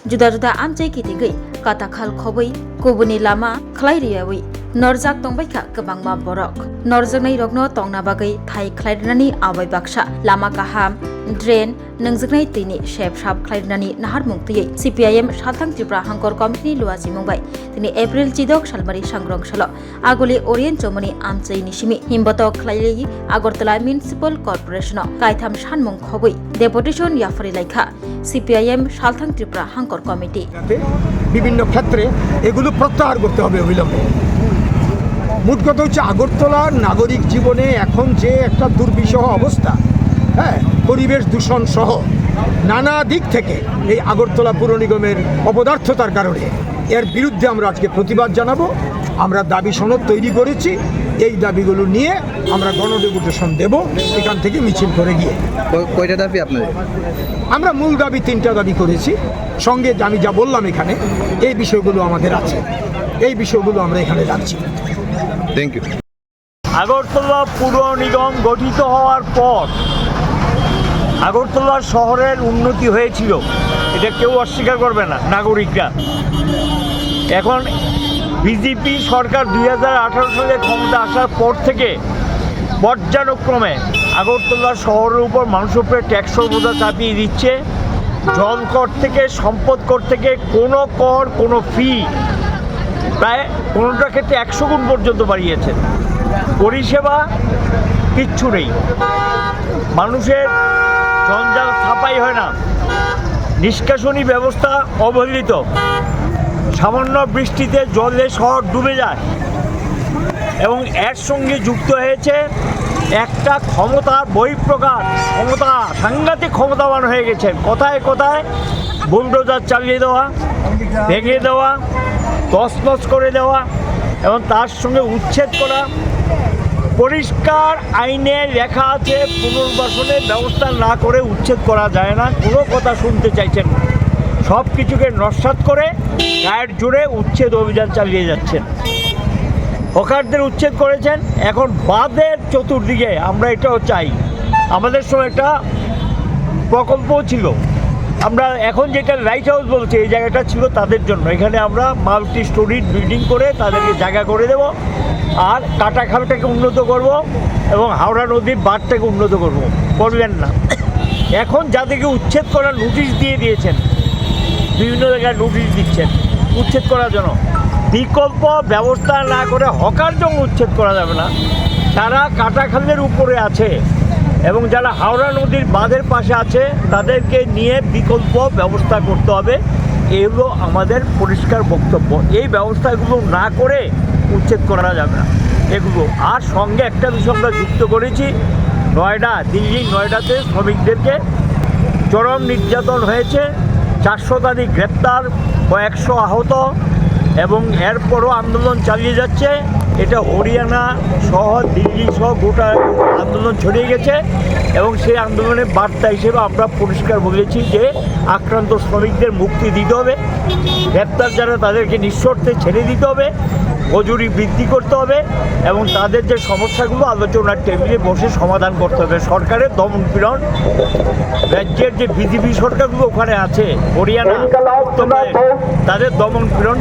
जुदा-जुदा आमचाइ कितिगै काताखाल खबै कुबुनि लामा खलाइरियावै नरजाक तंबाइखा गोबांमा बरक नरजोंनाय रगनो तंना बागै थाइ खलाइरनानि आवाय बाक्सा लामा गाहाम ड्रेन नोंजोंनाय दैनि शेप साब खलाइरनानि नाहार मुंगतियै CPIM सालथां त्रिपुरा हांकर कमिटिनि लुवाजि मुंबाय दिनै एप्रिल 14 सालमारि सांग्रं सल आगुलि ओरियेन्ट जमनि आमचाइ निसिमि हिमबत खलाइयै आगरतला म्युनिसिपल कर्पोरेशन कायथाम सानमुं खबै डेपुटेशन याफारि लाइखा CPIM सालथां त्रिपुरा हांकर कमिटी বিভিন্ন ক্ষেত্রে এগুলো প্রত্যাহার করতে হবে অবিলম্বে। মোট কথা হচ্ছে আগরতলার নাগরিক জীবনে এখন যে একটা দুর্বিষহ অবস্থা, পরিবেশ দূষণ সহ নানা দিক থেকে এই আগরতলা পুর নিগমের অপদার্থতার কারণে এর বিরুদ্ধে আমরা আজকে প্রতিবাদ জানাবো। আমরা দাবি সনদ তৈরি করেছি, এই দাবিগুলো নিয়ে আমরা গণডেপুটেশন দেব এখান থেকে মিছিল করে গিয়ে। কয়টা দাবি আপনাদের? আমরা মূল দাবি 3টা দাবি করেছি, সঙ্গে আমি যা বললাম এখানে এই বিষয়গুলো আমাদের আছে, এই বিষয়গুলো আমরা এখানে রাখছি। Thank you. আগরতলা পুর নিগম গঠিত হওয়ার পর আগরতলা শহরের উন্নতি হয়েছিল, এটা কেউ অস্বীকার করবে না নাগরিকরা। এখন বিজেপি সরকার 2018 সালে ক্ষমতা আসার পর থেকে পর্যায়ক্রমে আগরতলা শহরের উপর মানুষের উপরে ট্যাক্সের বোঝা চাপিয়ে দিচ্ছে। জল কর থেকে সম্পদ কর থেকে কোনো কর কোনো ফি প্রায় কোনোটার ক্ষেত্রে 100 গুণ পর্যন্ত বাড়িয়েছে। পরিষেবা কিচ্ছু নেই, মানুষের জঞ্জাল ছাপাই হয় না, নিষ্কাশনী ব্যবস্থা অবহেলিত, সামান্য বৃষ্টিতে জলে শহর ডুবে যায় এবং এর সঙ্গে যুক্ত হয়েছে একটা ক্ষমতার বহিঃপ্রকাশ, ক্ষমতা সাংঘাতিক ক্ষমতাবান হয়ে গেছেন। কথায় কথায় বুলডোজার চালিয়ে দেওয়া, ভেঙে দেওয়া, তছনছ করে দেওয়া এবং তার সঙ্গে উচ্ছেদ করা। পরিষ্কার আইনে লেখা আছে পুনর্বাসনের ব্যবস্থা না করে উচ্ছেদ করা যায় না, কোনো কথা শুনতে চাইছেন না। সব কিছুকে নস্যাৎ করে গায়ের জোরে উচ্ছেদ অভিযান চালিয়ে যাচ্ছেন। হকারদের উচ্ছেদ করেছেন, এখন বাঁধের চতুর্দিকে আমরা এটাও চাই। আমাদের সময় একটা প্রকল্পও ছিল, আমরা এখন যেটা লাইট হাউস বলছি এই জায়গাটা ছিল তাদের জন্য। এখানে আমরা মাল্টি স্টোরি বিল্ডিং করে তাদেরকে জায়গা করে দেব, আর কাটাখালটাকে উন্নত করব এবং হাওড়া নদীর বাঁধটাকে উন্নত করব। করবেন না, এখন যাদেরকে উচ্ছেদ করার নোটিশ দিয়ে দিয়েছেন, বিভিন্ন জায়গায় নোটিশ দিচ্ছেন উচ্ছেদ করার জন্য। বিকল্প ব্যবস্থা না করে হকার জন্য উচ্ছেদ করা যাবে না। যারা কাটাখালের উপরে আছে এবং যারা হাওড়া নদীর বাঁধের পাশে আছে তাদেরকে নিয়ে বিকল্প ব্যবস্থা করতে হবে, এগুলো আমাদের পরিষ্কার বক্তব্য। এই ব্যবস্থাগুলো না করে উচ্ছেদ করা যাবে না এগুলো। আর সঙ্গে একটা বিষয় আমরা যুক্ত করেছি, দিল্লি নয়ডাতে শ্রমিকদেরকে চরম নির্যাতন হয়েছে, 400 গ্রেপ্তার, কয়েকশো আহত এবং এরপরও আন্দোলন চালিয়ে যাচ্ছে। এটা হরিয়ানা সহ দিল্লি সহ গোটা আন্দোলন ছড়িয়ে গেছে এবং সেই আন্দোলনের বার্তা হিসেবে আমরা পরিষ্কার বলেছি যে আক্রান্ত শ্রমিকদের মুক্তি দিতে হবে, গ্রেপ্তার যারা তাদেরকে নিঃশর্তে ছেড়ে দিতে হবে, মজুরি বৃদ্ধি করতে হবে এবং তাদের যে সমস্যাগুলো আলোচনার টেবিলে বসে সমাধান করতে হবে। সরকারের দমনপীড়ন, রাজ্যের যে বিজেপি সরকারগুলো ওখানে আছে হরিয়ানা, তাদের দমনপীড়ন